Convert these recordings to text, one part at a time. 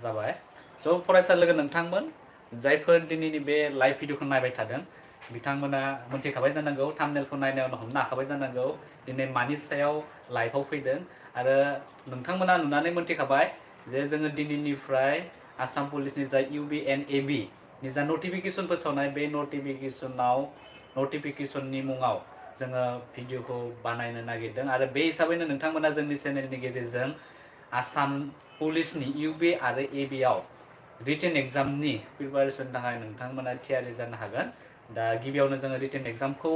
जाबाय स' फरायसा लोगो नोंथांमोन जायफोर दिनैनि बे लाइभ भिडिअखौ नायबाय थादों बिथांमोना मोनथिखाबाय जानांगौ थाम्बनेलखौ नायनायावनो हमनो हाखाबाय जानांगौ दिनै मानि सायाव लाइभआव फैदों आरो नोंथांमोना नुनानै मोनथिखाबाय जे जोङो दिनैनिफ्राय आसाम पुलिसनि जा UBNAB नि जा नटिफिकेसन फोसावनाय बे नटिफिकेसननि मुङाव जोङो भिडिअखौ बानायनो नागिरदों आरो बे हिसाबैनो नोंथांमोना जोंनि चेनेलनि गेजेरजों आसाम पुलिसनि UB आरो AB आव रिटेन एग्जामनि प्रिपारेसननि थाखाय नोंथांमोना थियारि जानो हागोन दा गिबियावनो जोङो रिटेन एग्जामखौ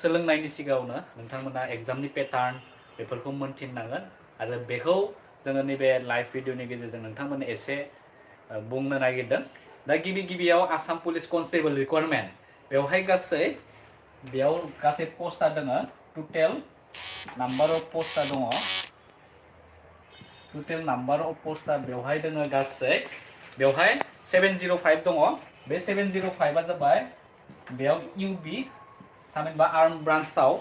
सोलोंनायनि सिगाङावनो नोंथांमोना एग्जामनि पेटार्न बेफोरखौ मोनथिनांगोन आरो बेखौ जोङो नैबे लाइभ भिडिअनि गेजेरजों नोंथांमोननो एसे बुंनो नागिरदों दा गिबियाव आसाम पुलिस कनस्टेबल रिक्वायरमेन्ट बेवहाय गासै पस्टआ दङ टोटेल नाम्बार अफ पस्टआ दङ टोटेल नाम्बार अफ पस्टआ बेवहाय दङ गासै बेवहाय 705 दङ बे 705आ जाबाय बेयाव UB थामहिनबा आर्म ब्रान्चआव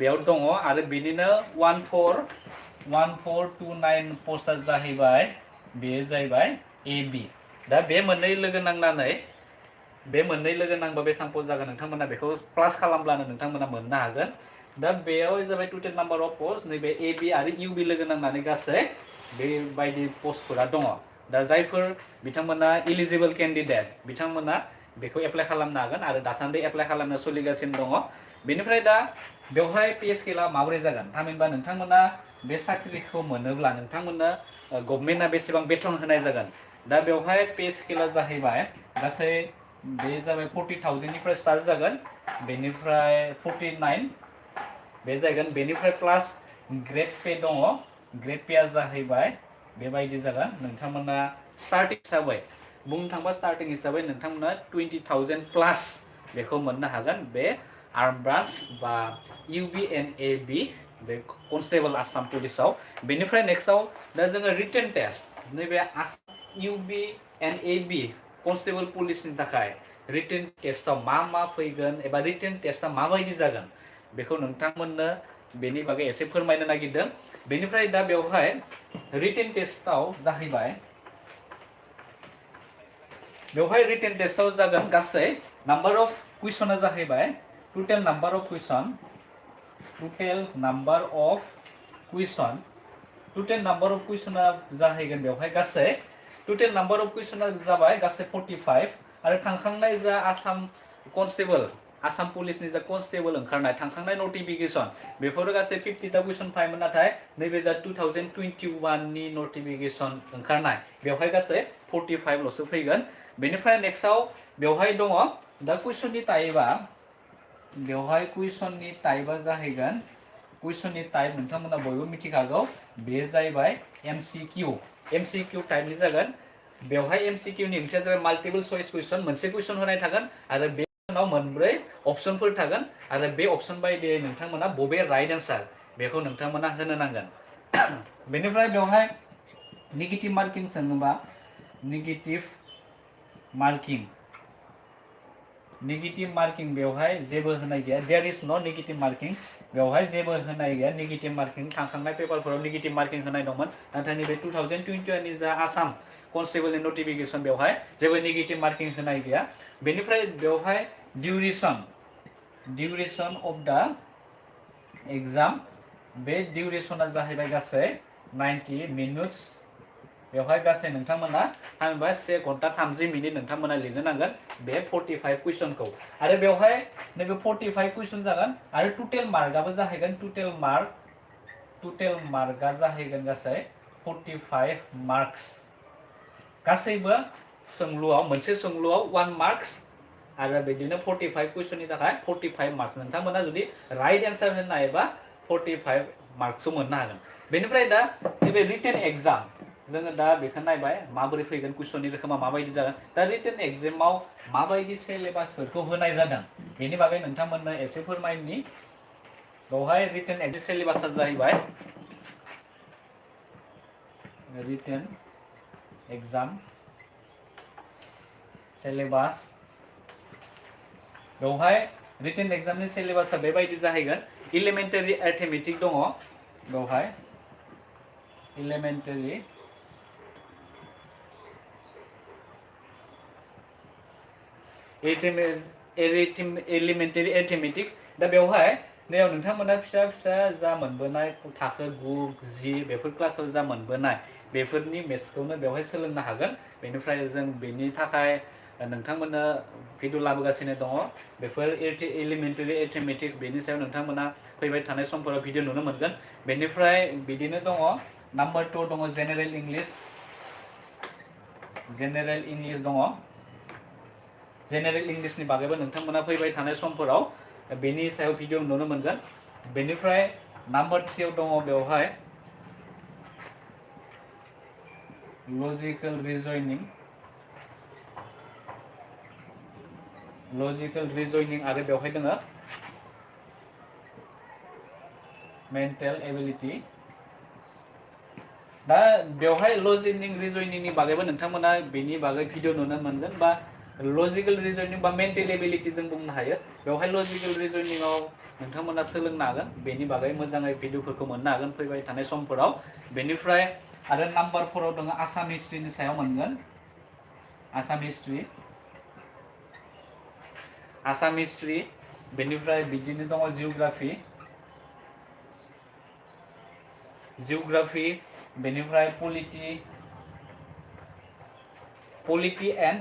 बेयाव दङ आरो बिनिनो 1429 पस्टआ जाहैबाय बेयो जाहैबाय AB दा बे मोननै लोगो नांबा बेसेबां पस्ट जागोन नोंथांमोना बेखौ प्लास खालामब्लानो नोंथांमोना मोननो हागोन दा बेयाव जाबाय टोटेल नाम्बार अफ पस्ट नैबे AB आरो UB लोगो नांनानै गासै बेबायदि पस्टफोरा दङ दा जायफोर बिथांमोना इलिजिबल केन्डिडेट बिथांमोना बेखौ एप्लाइ खालामनो हागोन आरो दासान्दि एप्लाइ खालामनो सोलिगासिनो दङ बेनिफ्राय दा बेवहाय पे स्केलआ माबोरै जागोन थामहिनबा नोंथांमोना बे साख्रिखौ मोनोब्ला नोंथांमोननो गभर्नमेन्टआ बेसेबां बेथन होनाय जागोन दा बेवहाय पे स्केलआ जाहैबाय गासै बे जाबाय 40,000 निफ्राय स्टार्ट जागोन बेनिफ्राय 49 बे जागोन बेनिफ्राय प्लास ग्रेड पे दङ ग्रेड पेआ जाहैबाय बेबायदि जागोन नोंथांमोना स्टार्टिं हिसाबै बुंनो थांबा स्टार्टिं हिसाबै नोंथांमोना 20,000 प्लास बेखौ मोननो हागोन बे आर्म ब्रान्च बा UBNAB बे कनस्टेबल आसाम पुलिसाव बेनिफ्राय नेक्स्टआव दा जोङो रिटेन टेस्ट नैबे UBNAB कनस्टेबल पुलिसनि थाखाय रिटेन टेस्टआव मा फैगोन एबा रिटेन टेस्टआ माबायदि जागोन बेखौ नोंथांमोननो बेनि बागै एसे फोरमायनो नागिरदों बेनिफ्राय दा बेवहाय रिटेन टेस्टआव जाहैबाय बेवहाय रिटेन टेस्टआव जागोन गासै नाम्बार अफ कुइसना जाहैबाय टोटेल नाम्बार अफ कुइसन जाहैगोन बेवहाय गासै टोटेल नाम्बार अफ कुइसना जाबाय गासै 45 आरो थांखांनाय जा आसाम पुलिसनि जा कनस्टेबल ओंखारनाय थांखांनाय नटिफिकेसन बेफोरो गासै 50टा कुइसन फायमोन नाथाय नैबे जा 2021 नि नटिफिकेसन ओंखारनाय बेवहाय गासै 45 ल'सो फैगोन बेनिफ्राय नेक्स्टआव बेवहाय दङ दा कुइसननि टाइपआ जाहैगोन कुइसननि टाइप नोंथांमोना बयबो मिथिखागौ बे जाहैबाय MCQ टाइपनि जागोन बेवहाय MCQ नि ओंथिया जाबाय माल्टिपल चॉइस कुइसन मोनसे कुइसन होनाय थागोन आरो बे कुइसनाव मोनब्रै अपशनफोर थागोन आरो बे अपशन बायदियै नोंथांमोना बबे राइट एन्सार बेखौ नोंथांमोना होनो नांगोन बेनिफ्राय बेवहाय नेगेटिभ मार्किं सोङोबा नेगेटिभ मार्किं बेवहाय जेबो होनाय गैया देयर इज नो नेगेटिभ मार्किं बेवहाय जेबो होनाय गैया नेगेटिभ मार्किं थांखांनाय पेपारफोराव नेगेटिभ मार्किं होनाय दंमोन नाथाय नैबे 2021 नि जा आसाम कनस्टेबलनि नटिफिकेसन बेवहाय जेबो नेगेटिभ मार्किं होनाय गैया बेनिफ्राय बेवहाय डिउरेसन अफ दा एग्जाम बे डिउरेसना जाहैबाय गासै 90 मिनिट्स बेवहाय गासै नोंथांमोना थामहिनबा 1 घन्टा 30 मिनिट नोंथांमोना लिरनो नांगोन बे 45 कुइसनखौ आरो बेवहाय नैबे 45 कुइसन जागोन आरो टोटेल मार्कआबो जाहैगोन टोटेल मार्कआ जाहैगोन गासै 45 मार्क्स गासैबो मोनसे सोंलुआव 1 मार्क्स आरो बिदिनो 45 कुइसननि थाखाय 45 मार्क्स नोंथांमोना जुदि राइट एन्सार होनो हायोबा 45 मार्क्सखौ मोननो हागोन बेनिफ्राय दा नैबे रिटेन एग्जाम जोङो दा बेखौ नायबाय माबोरै फैगोन कुइसननि रोखोमा माबायदि जागोन दा रिटेन एग्जामाव माबायदि सिलेबासफोरखौ होनाय जादों बेनि बागै नोंथांमोननो एसे फोरमायनि बेवहाय रिटेन एग्जाम सिलेबासा जाहैबाय रिटेन एग्जाम सिलेबास बेवहाय रिटेन एग्जामनि सिलेबासा बेबायदि जाहैगोन इलिमेन्टारि एरिथमेटिक दङ बेवहाय इलिमेन्टारि एलिमेन्टारि एरिथमेटिक्स दा बेवहाय नैयाव नोंथांमोना फिसा फिसा जा मोनबोनाय थाखो 9 10 बेफोर क्लासाव जा मोनबोनाय बेफोरनि मेथ्सखौनो बेवहाय सोलोंनो हागोन बेनिफ्राय जों बेनि थाखाय नोंथांमोना भिडिअ लाबोगासिनो दङ बेफोर एलिमेन्टारि एरिथमेटिक्स बेनि सायाव नोंथांमोना फैबाय थानाय समफोराव भिडिअ नुनो मोनगोन बेनिफ्राय बिदिनो दङ नाम्बार 2 दङ जेनेरेल इंलिश दङ जेनेरेल इंलिशनि बागैबो नोंथांमोना फैबाय थानाय समफोराव बेनि सायाव भिडिअ नुनो मोनगोन बेनिफ्राय नाम्बार 3 दङ बेवहाय लजिकल रिजनिं आरो बेवहाय दङ मेन्टेल एबिलिटि दा बेवहाय लजिकल रिजनिंनि बागैबो नोंथांमोना बेनि बागै भिडिअ नुनो मोनगोन बा लजिकल रिजनिं बा मेन्टेल एबिलिटि जों बुंनो हायो बेवहाय लजिकल रिजनिंआव नोंथांमोना सोलोंनो हागोन बेनि बागै मोजाङै भिडिअफोरखौ मोननो हागोन फैबाय थानाय समफोराव बेनिफ्राय आरो नाम्बार 4 आव दङ आसाम हिस्ट्रिनि सायाव मोनगोन आसाम हिस्ट्रि बेनिफ्राय बिदिनो दङ जिउग्राफि बेनिफ्राय पलिटि एन्ड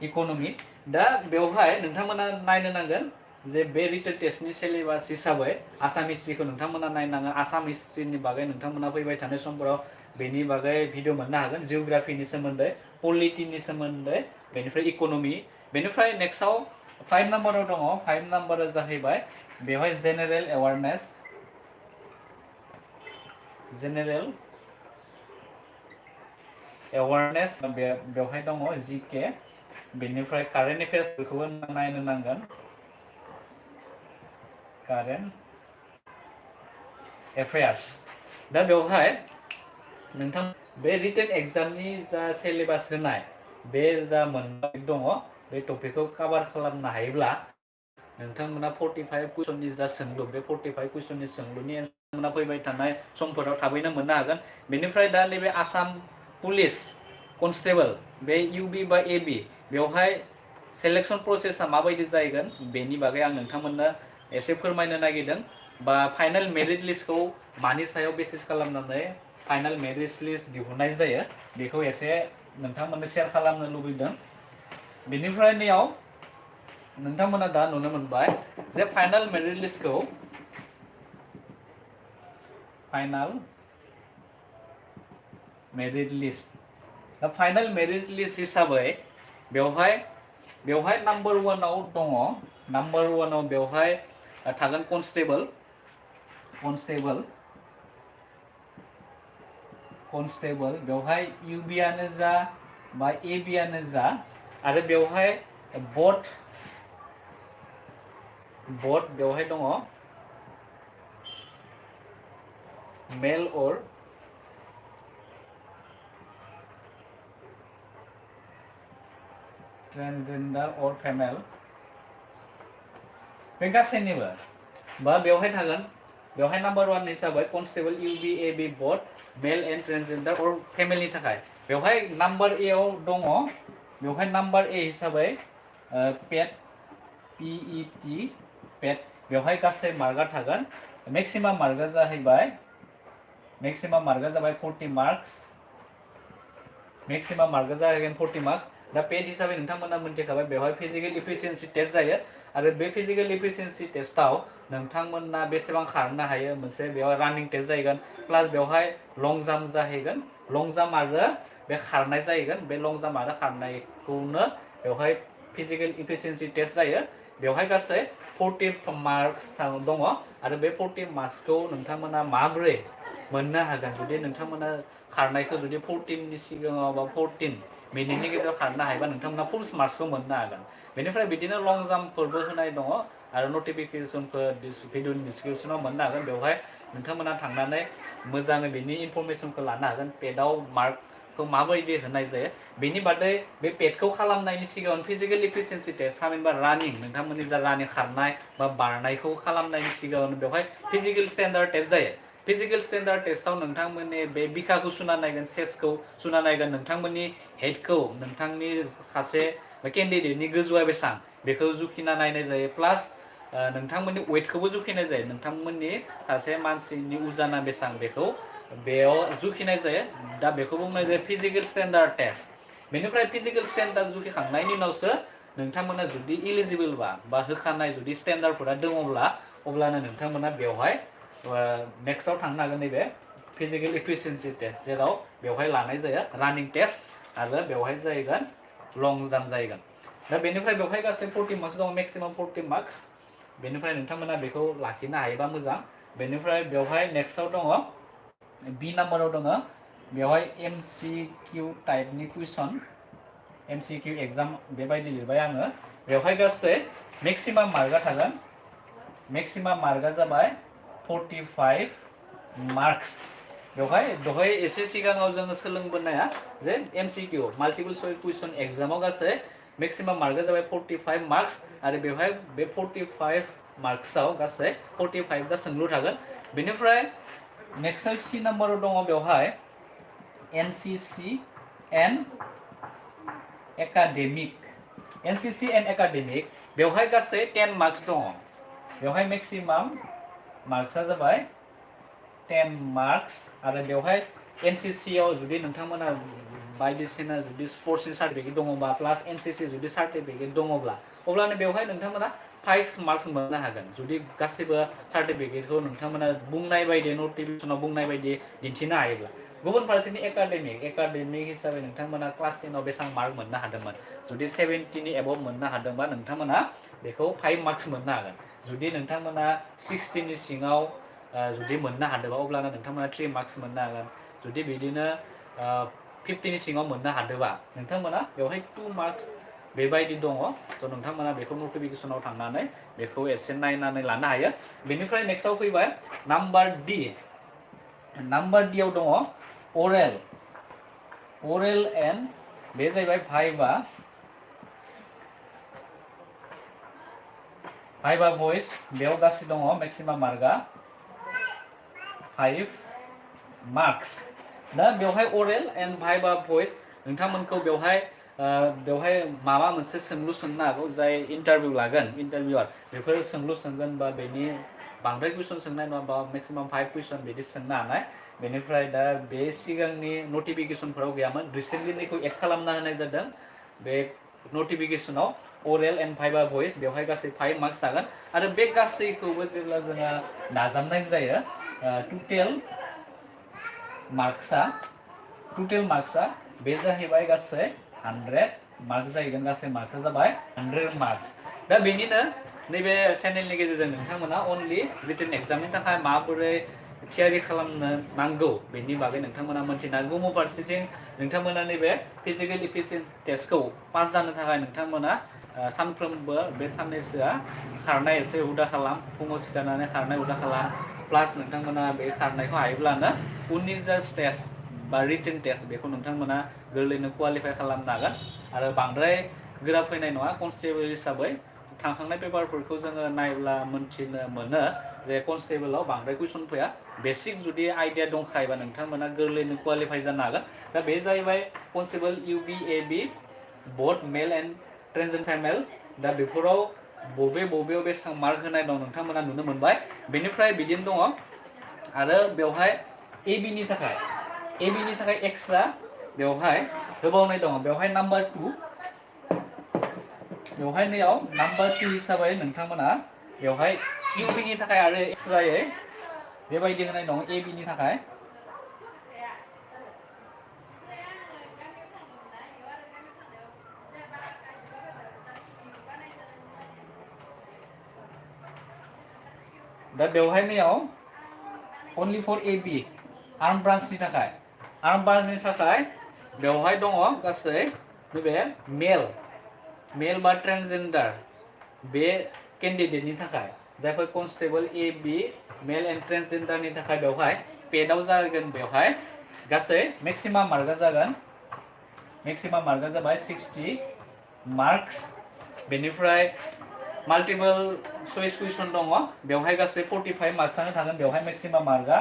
इक'नमि दा बेवहाय नोंथांमोना नायनो नांगोन जे बे रिटेन टेस्टनि सिलेबास हिसाबै आसाम हिस्ट्रिखौ नोंथांमोना नायनांगोन आसाम हिस्ट्रिनि बागै नोंथांमोना फैबाय थानाय समफोराव बेनि बागै भिडिअ मोननो हागोन जिउग्राफिनि सोमोन्दै पलिटिनि सोमोन्दै बेनिफ्राय इक'नमि बेनिफ्राय नेक्स्टआव 5 नाम्बाराव दङ 5 नाम्बारा जाहैबाय बेवहाय जेनेरेल एवारनेस बेवहाय दङ जिके बेनिफ्राय कारेन्ट एफेयार्सफोरखौबो नायनो नांगोन कारेन्ट एफेयार्स दा बेवहाय नोंथां बे रिटेन एग्जामनि जा सिलेबास होनाय बे जा मोननाय दङ बे टपिकखौ कभार खालामनो हायोब्ला नोंथांमोना 45 कुइसननि जा सोंलु बे 45 कुइसननि सोंलुनि एन्सारमोना फैबाय थानाय समफोराव थाबैनो मोननो हागोन बेनिफ्राय दा नैबे आसाम पुलिस कनस्टेबल बे यूबी बा एबी बेवहाय सेलेक्शन प्रसेसा माबायदि जागोन बेनि बागै आं नोंथांमोननो एसे फोरमायनो नागिरदों बा फाइनाल मेरिट लिस्टखौ मानि सायाव बेसिस खालामनानै फाइनाल मेरिट लिस्ट दिहुननाय जायो बेखौ एसे नोंथांमोननो शेयार खालामनो लुबैदों बेनिफ्राय नैयाव नोंथांमोना दा नुनो मोनबाय जे फाइनाल मेरिट लिस्टखौ दा फाइनाल मेरिट लिस्ट हिसाबै बेवहाय नाम्बार 1 आव दङ नाम्बार 1 आव बेवहाय थागोन कनस्टेबल बेवहाय यूबीआनो जा बा एबीआनो जा आरो बेवहाय बट बेवहाय दङ मेल और ट्रान्सजेंडर और फेमेल बे गासैनिबो बा बेवहाय थागोन बेवहाय नाम्बार 1 हिसाबै कनस्टेबल यूबी एबी बट मेल एंड ट्रान्सजेंडर और फेमेलनि थाखाय बेवहाय नाम्बार ए आव दङ बेवहाय नाम्बार ए हिसाबै पेट पेट बेवहाय गासै मार्कआ थागोन मैक्सिमाम मार्कआ जाबाय 40 मार्क्स दा पेट हिसाबै नोंथांमोना मोनथिखाबाय बेवहाय फिजिकल इफिशियेन्सि टेस्ट जायो आरो बे फिजिकल इफिशियेन्सि टेस्टआव नोंथांमोना बेसेबां खारनो हायो मोनसे बेवहाय रानिं टेस्ट जाहैगोन प्लास बेवहाय लं जाम्प जाहैगोन लं जाम्प आरो बे खारनाय जाहैगोन बे लं जाम्प आरो खारनायखौनो बेवहाय फिजिकल इफिशियेन्सि टेस्ट जायो बेवहाय गासै 40 मार्क्स दङ आरो बे 40 मार्क्सखौ नोंथांमोना माब्रै मोननो हागोन जुदि नोंथांमोना खारनायखौ जुदि 14 नि सिगाङाव बा 14 मिनिटनि गेजेराव खारनो हायोबा नोंथांमोना फुल मार्क्सखौ मोननो हागोन बेनिफ्राय बिदिनो लं जाम्पफोरबो होनाय दङ आरो नटिफिकेसनफोर भिडिअनि डिसक्रिपसनाव मोननो हागोन बेवहाय नोंथांमोना थांनानै मोजाङै बिनि इनफरमेसनखौ लानो हागोन पेटआव मार्क खौ माबायदि होनाय जायो बेनि बादै बे पेडखौ खालामनायनि सिगां फिजिकेल इफिसियेन्सि टेस्ट थामहिनबा रानिं नोंथांमोननि जा रानिं खारनाय बा बारनायखौ खालामनायनि सिगाङावनो बेवहाय फिजिकेल स्टेन्डार्ड टेस्ट जायो फिजिकेल स्टेन्डार्ड टेस्टआव नोंथांमोननि बे बिखाखौ सुना नायगोन चेस्टखौ सुना नायगोन नोंथांमोननि हेडखौ नोंथांनि सासे केन्डिडेटनि गोजौआ बेसेबां बेखौ जुखिना नायनाय जायो प्लास नोंथांमोननि वेटखौबो जुखिनाय जायो नोंथांमोननि सासे मानसिनि उजाना बेसेबां बेखौ बेयाव जुखिनाय जायो दा बेखौ बुंनाय जायो फिजिकेल स्टेन्डार्ड टेस्ट बेनिफ्राय फिजिकेल स्टेन्डार्ड जुखिखांनायनि उनावसो नोंथांमोना जुदि इलिजिबोल बा होखानाय जुदि स्टेन्डार्डफोरा दङब्ला अब्लानो नोंथांमोना बेवहाय नेक्स्टआव थांनो हागोन नैबे फिजिकेल इफिसियेन्सि टेस्ट जेराव बेवहाय लानाय जायो रानिं टेस्ट आरो बेवहाय जाहैगोन लं जाम्प जाहैगोन दा बेनिफ्राय बेवहाय गासै 40 मार्क्स दङ मेक्सिमाम 40 मार्क्स बेनिफ्राय नोंथांमोना बेखौ लाखिनो हायोबा मोजां बेनिफ्राय बेवहाय नेक्स्टआव दङ बी नाम्बाराव दङ बेवहाय MCQ टाइपनि कुइसन MCQ एग्जाम बेबायदि लिरबाय आङो बेवहाय गासै मेक्सिमाम मार्कआ थागोन मेक्सिमाम मार्कआ जाबाय 45 मार्क्स बेवहाय दहाय एसे सिगाङाव जोङो सोलोंबोनाया जे MCQ माल्टिपल चॉइस कुइसन एग्जामाव गासै मेक्सिमाम मार्कआ जाबाय 45 मार्क्स आरो बेवहाय बे 45 मार्क्सआव गासै 45 दा सोंलु थागोन बेनिफ्राय नेक्स्टआव C नाम्बाराव दङ बेवहाय NCC एन्ड एकाडेमिक बेवहाय गासै 10 मार्क्स दङ बेवहाय मेक्सिमाम मार्क्सआ जाबाय 10 मार्क्स आरो बेवहाय NCC आव जुदि नोंथांमोना बायदिसिना जुदि स्पर्ट्सनि सार्टिफिकेट दङबा प्लास NCC जुदि सार्टिफिकेट दङब्ला अब्लानो बेवहाय नोंथांमोना 5 मार्क्स मोननो हागोन जुदि गासैबो सार्टिफिकेटखौ नोंथांमोना बुंनाय बायदि नटिफिकेसनाव बुंनाय बायदि दिन्थिनो हायोब्ला गुबुन फारसेनि एकाडेमिक हिसाबै नोंथांमोना क्लास 10 आव बेसेबां मार्क मोननो हादोंमोन जुदि 70 नि एबभ मोननो हादोंबा नोंथांमोना बेखौ 5 मार्क्स मोननो हागोन जुदि नोंथांमोना 60 नि सिङाव जुदि मोननो हादोंबा अब्लानो नोंथांमोना 3 मार्क्स मोननो हागोन जुदि बिदिनो 50 नि सिङाव मोननो हादोंबा नोंथांमोना बेवहाय 2 मार्क्स बेबायदि दङ स' नोंथांमोना बेखौ नटिफिकेसनाव थांनानै बेखौ एसे नायनानै लानो हायो बेनिफ्राय नेक्स्टआव फैबाय नाम्बार D आव दङ oral एन्ड बे जाहैबाय भाइभा भइस बेयाव गासै दङ मेक्सिमाम मार्कआ 5 मार्क्स दा बेवहाय oral एन्ड भाइभा भइस नोंथांमोनखौ बेवहाय माबा मोनसे सोंलु सोंनो हागौ जाय इन्टारभिउ लागोन इन्टारभिउआर बेफोर सोंलु सोंगोन बा बेनि बांद्राय कुइसन सोंनाय नङा बा मेक्सिमाम 5 कुइसन बिदि सोंनो हानाय बेनिफ्राय दा बे सिगांनि नटिफिकेसनफोराव गैयामोन रिसेन्टलि बेखौ एड खालामना होनाय जादों बे नटिफिकेसनाव oral एन्ड भाइभा भइस बेवहाय गासै 5 मार्क्स थागोन आरो बे गासैखौबो जेब्ला जोङो नाजाबनाय जायो टटेल मार्क्सआ बे जाहैबाय गासै 100 मार्क्स जाहैगोन गासै मार्क्सआ जाबाय 100 मार्क्स दा बेनिनो नैबे चेनेलनि गेजेरजों नोंथांमोना अनलि रिटेन एग्जामनि थाखाय माबोरै थियारि खालामनो नांगौ बेनि बागै नोंथांमोना मोनथिनो हागौ गुबुन फारसेथिं नोंथांमोना नैबे फिजिकेल इफिसियेन्सि टेस्टखौ पास जानो थाखाय नोंथांमोना सानफ्रोमबो बे साननैसोआ खारनाय एसे हुदा खालाम फुङाव सिखारनानै खारनाय हुदा खालाम प्लास नोंथांमोना बे खारनायखौ हायोब्लानो उननि जा स्टेज बा रिटेन टेस्ट बेखौ नोंथांमोना गोरलैनो क्वालिफाइ खालामनो हागोन आरो बांद्राय गोरा फैनाय नङा कनस्टेबल हिसाबै थांखांनाय पेपारफोरखौ जोङो नायब्ला मोनथिनो मोनो जे कनस्टेबलाव बांद्राय कुइसन फैया बेसिक जुदि आइडिया दंखायोबा नोंथांमोना गोरलैनो क्वालिफाइ जानो हागोन दा बे जाहैबाय constable UBAB both male and ट्रेन्सजेन्डार female दा बेफोराव बबेयाव बेसेबां मार्क होनाय दं नोंथांमोना नुनो मोनबाय बेनिफ्राय बिदिनो दङ आरो बेवहाय AB नि थाखाय एक्सट्रा बेवहाय होबावनाय दङ बेवहाय नाम्बार 2 बेवहाय नैयाव नाम्बार 2 हिसाबै नोंथांमोना बेवहाय UB नि थाखाय आरो एक्सट्रायै बेबायदि होनाय दङ AB नि थाखाय दा बेवहाय नैयाव only for AB आर्म ब्रान्चनि थाखाय बेवहाय दङ गासै बे मेल बा ट्रेन्सजेन्डार बे केन्डिडेटनि थाखाय जायफोर कनस्टेबल AB मेल एन्ड ट्रेन्सजेन्डारनि थाखाय बेवहाय पेडआव जागोन बेवहाय गासै मेक्सिमाम मार्कआ जागोन मेक्सिमाम मार्कआ जाबाय 60 मार्क्स बेनिफ्राय माल्टिपल चॉइस कुइसन दङ बेवहाय गासै 45 मार्क्सआनो थागोन बेवहाय मेक्सिमाम मार्कआ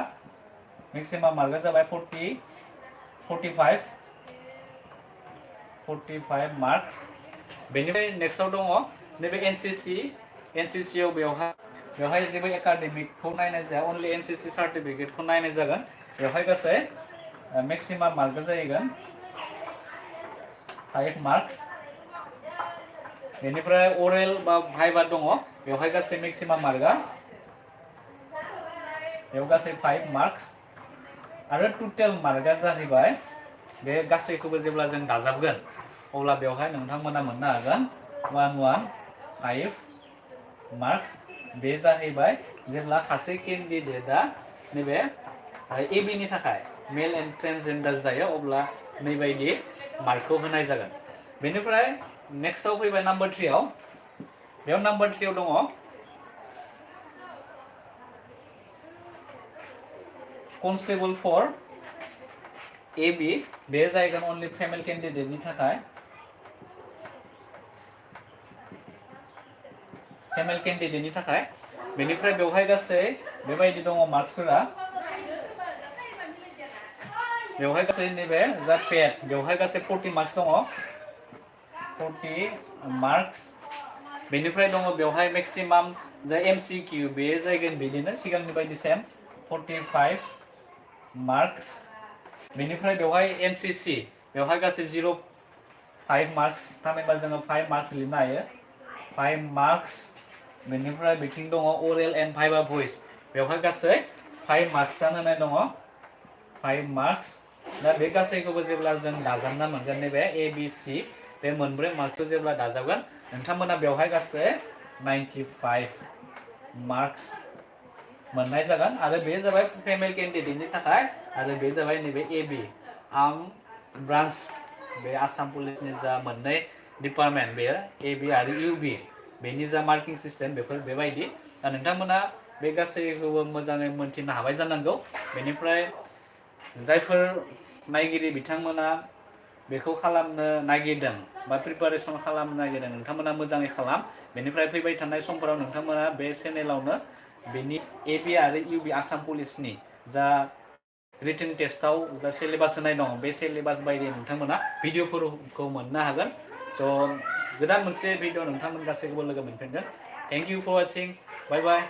जाबाय 45 मार्क्स बेनिफ्राय नेक्स्टआव दङ नैबे एनसीसी आव बेवहाय जेबो एकाडेमिकखौ नायनाय जाया अनलि एनसीसी सार्टिफिकेटखौ नायनाय जागोन बेवहाय गासै मेक्सिमाम मार्कआ जाहैगोन 5 मार्क्स बेनिफ्राय ओरेल बा भाइभा दङ बेवहाय गासै मेक्सिमाम मार्कआ बेयाव गासै 5 मार्क्स आरो टोटेल मार्कआ जाहैबाय बे गासैखौबो जेब्ला जों दाजाबगोन अब्ला बेवहाय नोंथांमोना मोननो हागोन 115 मार्क्स बे जाहैबाय जेब्ला सासे केन्डिडेटआ नैबे एबी नि थाखाय मेल एन्ड ट्रान्सजेन्डार जायो अब्ला नैबायदि मार्कखौ होनाय जागोन बेनिफ्राय नेक्स्टआव फैबाय नाम्बार 3 आव बेयाव नाम्बार 3 आव दङ कन्स्टेबल फर एबी बे जायगोन अनलि फेमेल केन्डिडेटनि थाखाय बेनिफ्राय बेवहाय गासै बेबायदि दङ मार्क्सफोरा बेवहाय गासै नैबे जा पेड बेवहाय गासै 40 मार्क्स दङ 40 मार्क्स बेनिफ्राय दङ बेवहाय मेक्सिमाम जा एमसीक्यू बे जायगोन बिदिनो सिगांनि बायदि सेम 45 मार्क्स बेनिफ्राय बेवहाय एनसीसी बेवहाय गासै 0.5 मार्क्स थामहिनबा जोङो 5 मार्क्स लिरनो हायो 5 मार्क्स बेनिफ्राय बिथिं दङ ओरेल एन्ड भाइभा भइस बेवहाय गासै 5 मार्क्सआनो होनाय दङ 5 मार्क्स दा बे गासैखौबो जेब्ला जों दाजाबना मोनगोन नैबे एबीसी बे मोनब्रै मार्क्सखौ जेब्ला दाजाबगोन नोंथांमोना बेवहाय गासै 95 मार्क्स मोननाय जागोन आरो बे जाबाय फेमेल केन्डिडेटनि थाखाय आरो बे जाबाय नैबे एबी आर्म ब्रान्च बे आसाम पुलिसनि जा मोननै डिपार्टमेन्ट बे एबी आरो यूबी बेनि जा मार्किं सिस्टेम बेफोर बेबायदि दा नोंथांमोना बे गासैखौबो मोजाङै मोनथिनो हाबाय जानांगौ बेनिफ्राय जायफोर नायगिरि बिथांमोना बेखौ खालामनो नागिरदों बा प्रिपारेसन खालामनो नागिरदों नोंथांमोना मोजाङै खालाम बेनिफ्राय फैबाय थानाय समफोराव नोंथांमोना बे चेनेलावनो बेनि एबी आरो यूबी आसाम पुलिसनि जा रिटेन टेस्टआव जा सिलेबास होनाय दं बे सिलेबास बायदि नोंथांमोना भिडिअफोरखौ मोननो हागोन स' गोदान मोनसे भिडिअ नोंथांमोन गासैखौबो लोगो मोनफिनगोन thank you for watching bye bye